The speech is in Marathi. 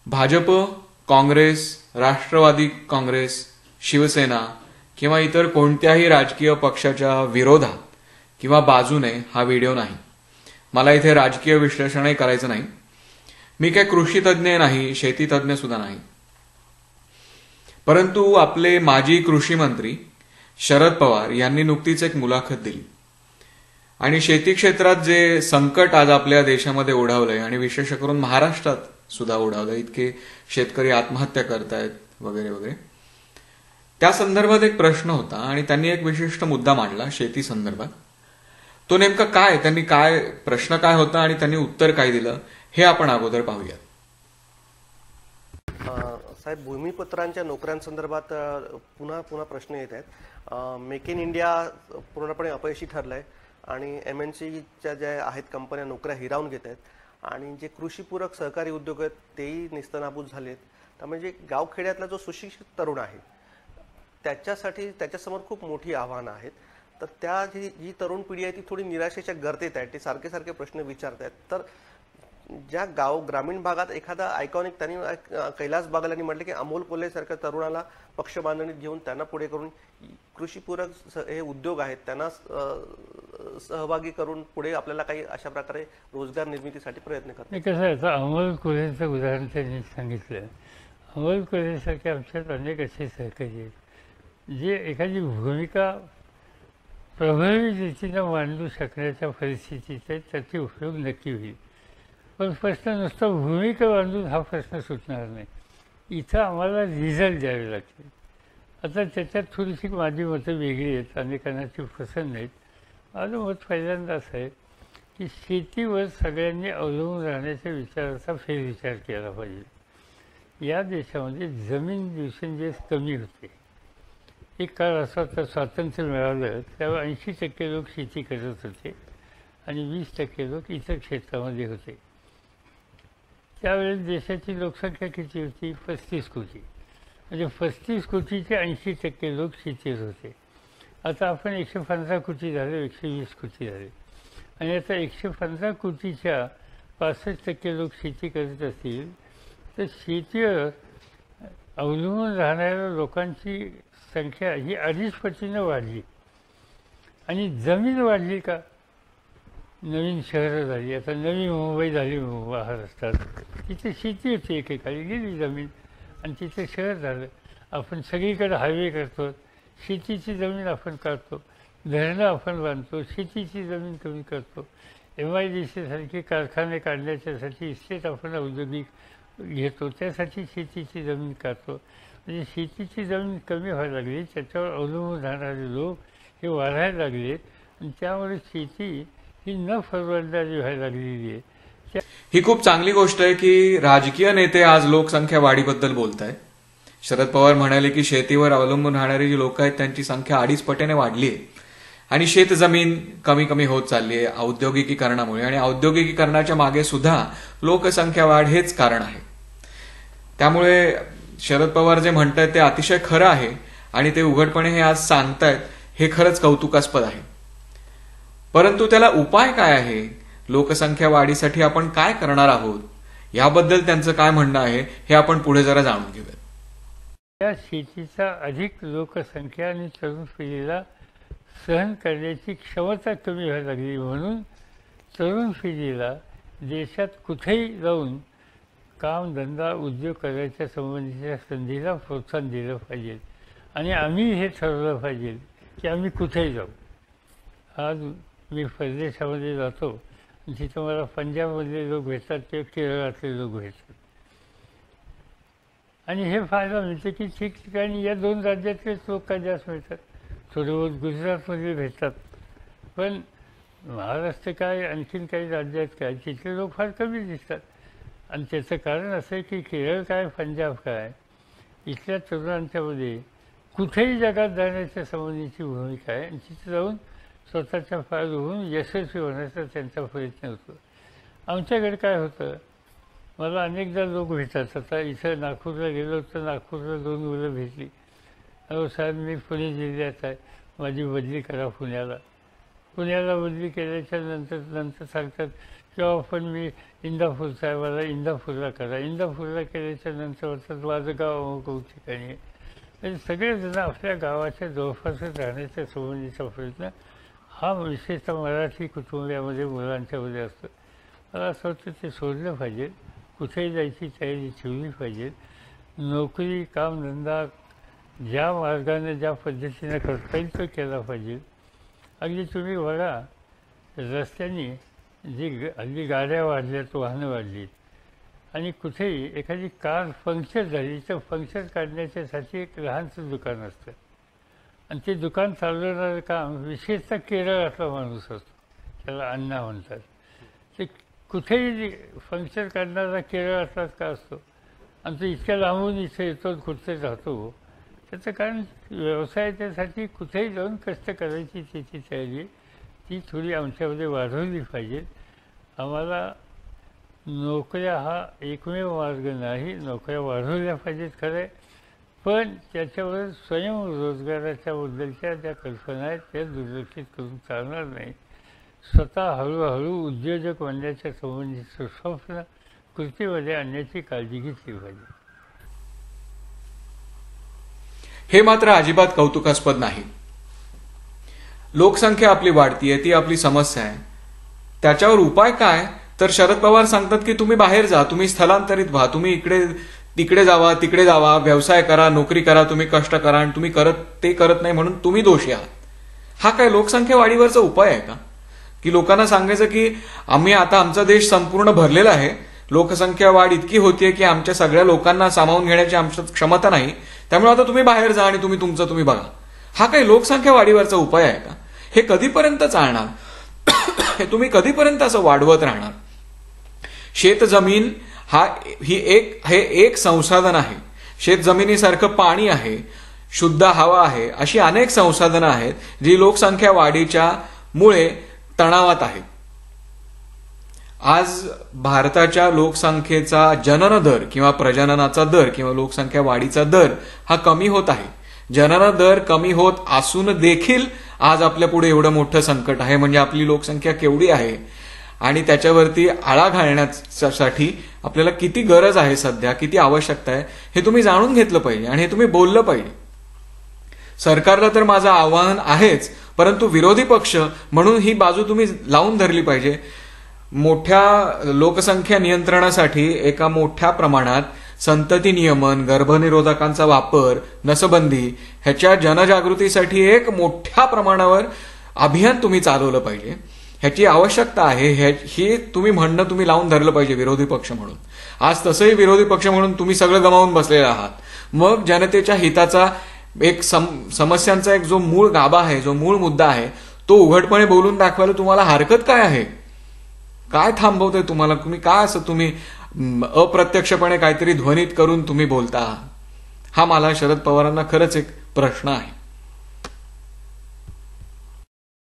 भाजप, काँग्रेस, राष्ट्रवादी काँग्रेस, शिवसेना किंवा इतर कोणत्याही राजकीय पक्षाच्या विरोधात किंवा बाजूने हा व्हिडिओ नाही. मला इथे राजकीय विश्लेषणही करायचं नाही. मी काय कृषी तज्ज्ञ नाही, शेती तज्ज्ञ सुद्धा नाही. परंतु आपले माजी कृषी मंत्री शरद पवार यांनी नुकतीच एक मुलाखत दिली आणि शेती क्षेत्रात जे संकट आज आपल्या देशामध्ये ओढावलंय आणि विशेष करून महाराष्ट्रात सुद्धा ओढावलंय, इतके शेतकरी आत्महत्या करतायत वगैरे वगैरे, त्या संदर्भात एक प्रश्न होता आणि त्यांनी एक विशिष्ट मुद्दा मांडला शेती संदर्भात. तो नेमका काय प्रश्न काय होता आणि त्यांनी उत्तर काय दिलं हे आपण अगोदर पाहूया. साहेब, भूमिपुत्रांच्या नोकऱ्यांसंदर्भात पुन्हा प्रश्न येत आहेत. मेक इन इंडिया पूर्णपणे अपयशी ठरलंय आणि MNCच्या ज्या आहेत कंपन्या नोकऱ्या हिरावून घेत आहेत आणि जे कृषीपूरक सहकारी उद्योग आहेत तेही निस्तनाबूत झालेत. त्यामुळे जे गावखेड्यातला जो सुशिक्षित तरुण आहे त्याच्यासमोर खूप मोठी आव्हानं आहेत. तर त्या जी तरुण पिढी आहे ती थोडी निराशेच्या गर्तेत आहे. ते सारखे प्रश्न विचारत आहेत. तर ज्या ग्रामीण भागात एखादा आयकॉनिक त्यांनी कैलास बागल यांनी म्हटलं की अमोल कोल्हे सारख्या तरुणाला पक्ष बांधणीत घेऊन त्यांना पुढे करून कृषीपूरक हे उद्योग आहेत त्यांना सहभागी करून पुढे आपल्याला काही अशा प्रकारे रोजगार निर्मितीसाठी प्रयत्न करतात. कसं आहे, आता अमोल कोल्हेचं उदाहरण त्यांनी सांगितलं. अमोल कोल्हेसारखे आमच्यात अनेक असे सहकारी आहेत जे एखादी भूमिका प्रभावी रीतीनं मांडू शकण्याच्या परिस्थितीत त्याचा उपयोग नक्की होईल. पण प्रश्न नुसता भूमिका बांधून हा प्रश्न सुटणार नाही. इथं आम्हाला रिझल्ट द्यावे लागतील. आता त्याच्यात थोडीशी माझी मतं वेगळी आहेत, अनेकांना ती पसंत नाहीत. माझं मत पहिल्यांदा असं आहे की शेतीवर सगळ्यांनी अवलंबून राहण्याच्या विचाराचा फेरविचार केला पाहिजे. या देशामध्ये जमीन दिवसेंदिवस कमी होते. एक काळ असा होता, स्वातंत्र्य मिळालं तेव्हा 80% लोक शेती करत होते आणि 20% लोक इतर क्षेत्रामध्ये होते. त्यावेळेस देशाची लोकसंख्या किती होती? 35 कोटी. म्हणजे 35 कोटीचे 80% लोक शेतीत होते. आता आपण 115 कोटी झाले, 120 कोटी झाले आणि आता 115 कोटीच्या 65% लोक शेती करत असतील तर शेतीवर अवलंबून राहणाऱ्या लोकांची संख्या ही 2.5 पटीनं वाढली. आणि जमीन वाढली का? नवीन शहरं झाली. आता नवी मुंबई झाली महाराष्ट्रात. तिथे शेती होती, एकेकाळी गेली जमीन आणि तिथे शहर झालं. आपण सगळीकडे हायवे करतो, शेतीची जमीन आपण काढतो, धरणं आपण बांधतो, शेतीची जमीन कमी करतो. MIDC सारखे कारखाने काढण्याच्यासाठी इस्टेट आपण औद्योगिक घेतो, त्यासाठी शेतीची जमीन काढतो. म्हणजे शेतीची जमीन कमी व्हायला लागली, त्याच्यावर अवलंबून राहणारे लोक हे वाढायला लागलेत आणि त्यामुळे शेती ही न परवडणारी व्हायला लागलेली आहे. ही खूप चांगली गोष्ट आहे की राजकीय नेते आज लोकसंख्या वाढीबद्दल बोलत आहेत. शरद पवार म्हणाले की शेतीवर अवलंबून राहणारी जी लोक आहेत त्यांची संख्या 2.5 पटीने वाढली आहे आणि शेतजमीन कमी कमी होत चालली आहे औद्योगिकीकरणामुळे. आणि औद्योगिकीकरणाच्या मागे सुद्धा लोकसंख्या वाढ हेच कारण आहे. त्यामुळे शरद पवार जे म्हणतायत ते अतिशय खरं आहे आणि ते उघडपणे हे आज सांगतायत हे खरंच कौतुकास्पद आहे. परंतु त्याला उपाय काय आहे? लोकसंख्या वाढीसाठी आपण काय करणार आहोत याबद्दल त्यांचं काय म्हणणं आहे हे आपण पुढे जरा जाणून घेऊया. या शेतीचा अधिक लोकसंख्या आणि तरुण पिढीला सहन करण्याची क्षमता कमी व्हायला लागली. म्हणून तरुण पिढीला देशात कुठेही जाऊन कामधंदा उद्योग करायच्या संबंधीच्या संधीला प्रोत्साहन दिलं पाहिजे आणि आम्ही हे ठरवलं पाहिजे की आम्ही कुठेही जाऊ. आज मी परदेशामध्ये जातो, तिथं मला पंजाबमधले लोक भेटतात किंवा केरळातले लोक भेटतात आणि हे फायदा मिळते की ठिकठिकाणी या 2 राज्यातलेच लोक काय जास्त मिळतात. थोडे बहुत गुजरातमधले भेटतात, पण महाराष्ट्र काय आणखीन काही राज्य आहेत काय तिथले लोक फार कमी दिसतात. आणि त्याचं कारण असं आहे की केरळ काय पंजाब काय इथल्या तरुणांच्यामध्ये कुठेही जगात जाण्याच्या संबंधीची भूमिका आहे आणि तिथे जाऊन स्वतःच्या पायावर उभून यशस्वी होण्याचा त्यांचा प्रयत्न होतो. आमच्याकडे काय होतं, मला अनेकदा लोक भेटतात. आता इथं नागपूरला गेलो तर नागपूरला 2 मुलं भेटली. अहो साहेब, मी पुणे जिल्ह्यात आहे, माझी बदली करा पुण्याला. पुण्याला बदली केल्याच्या नंतर सांगतात किंवा पण मी इंदापूरचा आहे, मला इंदापूरला करा, इंदापूरला केल्याच्या नंतर होतात माझं गाव अमुक ठिकाणी आहे. म्हणजे सगळेजण आपल्या गावाच्या जवळपासच राहण्याच्या संबंधीचा प्रयत्न हा विशेषतः मराठी कुटुंबियामध्ये मुलांच्यामध्ये असतो. मला असं वाटतं ते सोडलं पाहिजे, कुठेही जायची तयारी ठेवली पाहिजे. नोकरी कामधंदा ज्या मार्गाने ज्या पद्धतीने करता येईल तो केला पाहिजे. अगदी तुम्ही बघा रस्त्याने अगदी गाड्या वाढल्यात, वाहनं वाढलीत आणि कुठेही एखादी कार पंक्चर झाली तर पंक्चर काढण्याच्यासाठी एक लहानसं दुकान असतं आणि ते दुकान चालवणारं काम विशेषतः केरळातला माणूस असतो, त्याला अण्णा म्हणतात. ते कुठेही पंक्चर काढणारा केरळातलाच का असतो आणि तो इतक्या लांबून इथे येतो, कुठे राहतो. त्याचं कारण व्यवसायाच्यासाठी कुठेही जाऊन कष्ट करायची त्याची तयारी ती थोडी आमच्यामध्ये वाढवली पाहिजे. आम्हाला नोकऱ्या हा एकमेव मार्ग नाही, नोकऱ्या वाढवल्या पाहिजेत खरं आहे, पण त्याच्यावर स्वयंरोजगाराच्या बद्दलच्या ज्या कल्पना आहेत त्या दुर्लक्षित करून चालणार नाही. स्वतः हळूहळू उद्योजक बनण्याच्या संबंधीचं स्वप्न कृतीमध्ये आणण्याची काळजी घेतली पाहिजे. हे मात्र अजिबात कौतुकास्पद नाही. लोकसंख्या आपली वाढतीये, ती आपली समस्या आहे. त्याच्यावर उपाय काय, तर शरद पवार सांगतात की तुम्ही बाहेर जा, तुम्ही स्थलांतरित व्हा, तुम्ही तिकडे जावा, तिकडे जावा, व्यवसाय करा, नोकरी करा, तुम्ही कष्ट करा आणि तुम्ही ते करत नाही म्हणून तुम्ही दोषी आहात. हा काय लोकसंख्या वाढीवरचा उपाय आहे का? की लोकांना सांगायचं की आम्ही आता आमचा देश संपूर्ण भरलेला आहे, लोकसंख्या वाढ इतकी होतीये की आमच्या सगळ्या लोकांना सामावून घेण्याची आमच्यात क्षमता नाही, त्यामुळे आता तुम्ही बाहेर जा आणि तुम्ही बघा. हा काही लोकसंख्या वाढीवरचा उपाय आहे का? हे कधीपर्यंत चालणार? हे तुम्ही कधीपर्यंत असं वाढवत राहणार? शेतजमीन हे एक संसाधन आहे. शेतजमिनीसारखं पाणी आहे, शुद्ध हवा आहे, अशी अनेक संसाधनं आहेत जी लोकसंख्या वाढीच्या मुळे तणावात आहेत. आज भारताच्या लोकसंख्येचा जनन दर किंवा प्रजननाचा दर किंवा लोकसंख्या वाढीचा दर हा कमी होत आहे. जनन दर कमी होत असून देखील आज आपल्या पुढे एवढं मोठं संकट आहे. म्हणजे आपली लोकसंख्या केवढी आहे आणि त्याच्यावरती आळा घालण्यासाठी आपल्याला किती गरज आहे, सध्या किती आवश्यकता आहे, हे तुम्ही जाणून घेतलं पाहिजे आणि हे तुम्ही बोललं पाहिजे. सरकारला तर माझं आव्हान आहेच, परंतु विरोधी पक्ष म्हणून ही बाजू तुम्ही लावून धरली पाहिजे. मोठ्या लोकसंख्या नियंत्रणासाठी एका मोठ्या प्रमाणात संतती नियमन, गर्भनिरोधकांचा वापर, नसबंदी ह्याच्या जनजागृतीसाठी एक मोठ्या प्रमाणावर अभियान तुम्ही चालवलं पाहिजे. ह्याची आवश्यकता आहे, ही तुम्ही म्हणणं तुम्ही लावून धरलं पाहिजे विरोधी पक्ष म्हणून. आज तसंही विरोधी पक्ष म्हणून तुम्ही सगळं गमावून बसलेले आहात. मग जनतेच्या हिताचा एक समस्यांचा एक जो मूळ गाभा आहे, जो मूळ मुद्दा आहे, तो उघडपणे बोलून दाखवायला तुम्हाला हरकत काय आहे? काय थांबवतंय तुम्हाला? तुम्ही अप्रत्यक्षपणे काहीतरी ध्वनित करून तुम्ही बोलता? हा मला शरद पवारांना खरंच एक प्रश्न आहे.